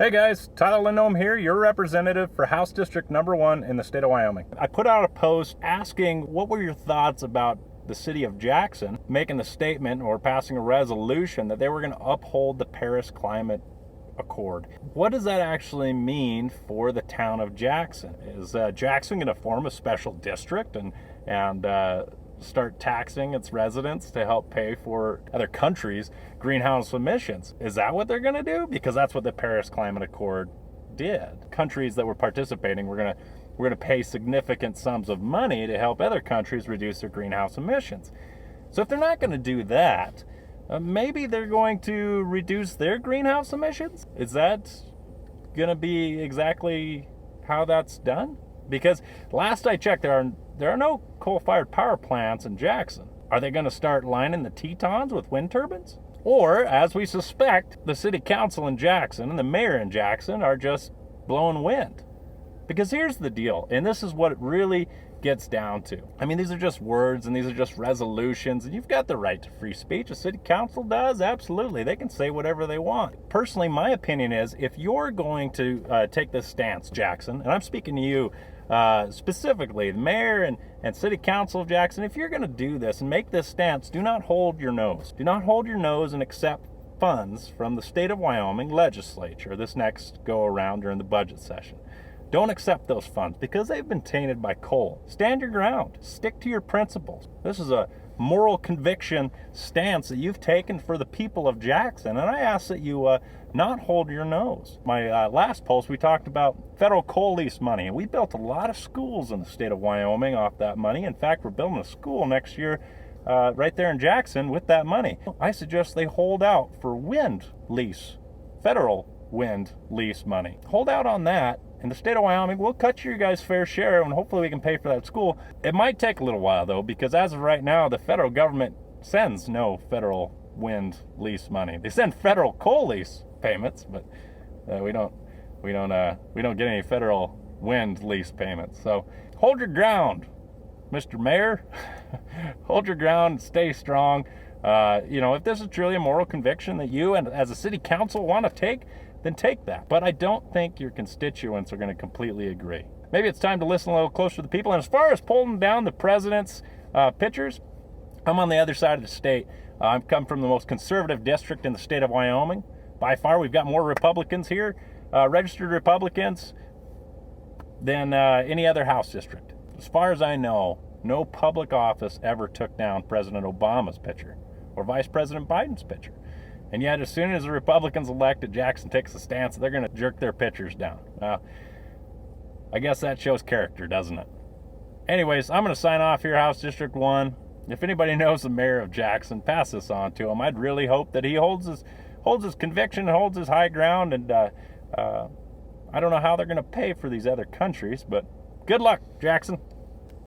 Hey guys, Tyler Lindholm here, your representative for House District number 1 in the state of Wyoming. I put out a post asking what were your thoughts about the city of Jackson making the statement or passing a resolution that they were going to uphold the Paris Climate Accord. What does that actually mean for the town of Jackson? Is Jackson going to form a special district and start taxing its residents to help pay for other countries' greenhouse emissions? Is that what they're going to do? Because that's what the Paris Climate Accord did. Countries that were participating were going to pay significant sums of money to help other countries reduce their greenhouse emissions. So if they're not going to do that, maybe they're going to reduce their greenhouse emissions? Is that going to be exactly how that's done? Because last I checked, there are no coal-fired power plants in Jackson. Are they going to start lining the Tetons with wind turbines? Or, as we suspect, the city council in Jackson and the mayor in Jackson are just blowing wind. Because here's the deal, and this is what it really gets down to. I mean, these are just words and these are just resolutions, and you've got the right to free speech. The city council does, absolutely. They can say whatever they want. Personally, my opinion is if you're going to take this stance, Jackson, and I'm speaking to you specifically, the mayor and city council of Jackson, if you're going to do this and make this stance, do not hold your nose. Do not hold your nose and accept funds from the state of Wyoming legislature this next go around during the budget session. Don't accept those funds because they've been tainted by coal. Stand your ground. Stick to your principles. This is a moral conviction stance that you've taken for the people of Jackson, and I ask that you not hold your nose. My last post, we talked about federal coal lease money, and we built a lot of schools in the state of Wyoming off that money. In fact, we're building a school next year right there in Jackson with that money. I suggest they hold out for wind lease, federal wind lease money. Hold out on that. In the state of Wyoming, we'll cut your guys' fair share, and hopefully we can pay for that school. It might take a little while, though, because as of right now, the federal government sends no federal wind lease money. They send federal coal lease payments, but we don't get any federal wind lease payments. So hold your ground, Mr. Mayor. Hold your ground. Stay strong. If this is truly a moral conviction that you and as a city council want to take, then take that. But I don't think your constituents are going to completely agree. Maybe it's time to listen a little closer to the people. And as far as pulling down the president's pictures, I'm on the other side of the state. I've come from the most conservative district in the state of Wyoming. By far, we've got more Republicans here, registered Republicans, than any other House district. As far as I know, no public office ever took down President Obama's picture or Vice President Biden's picture. And yet, as soon as the Republicans elected, Jackson takes a stance that they're going to jerk their pictures down. I guess that shows character, doesn't it? Anyways, I'm going to sign off here, House District 1. If anybody knows the mayor of Jackson, pass this on to him. I'd really hope that he holds his conviction, holds his high ground, and I don't know how they're going to pay for these other countries, but good luck, Jackson.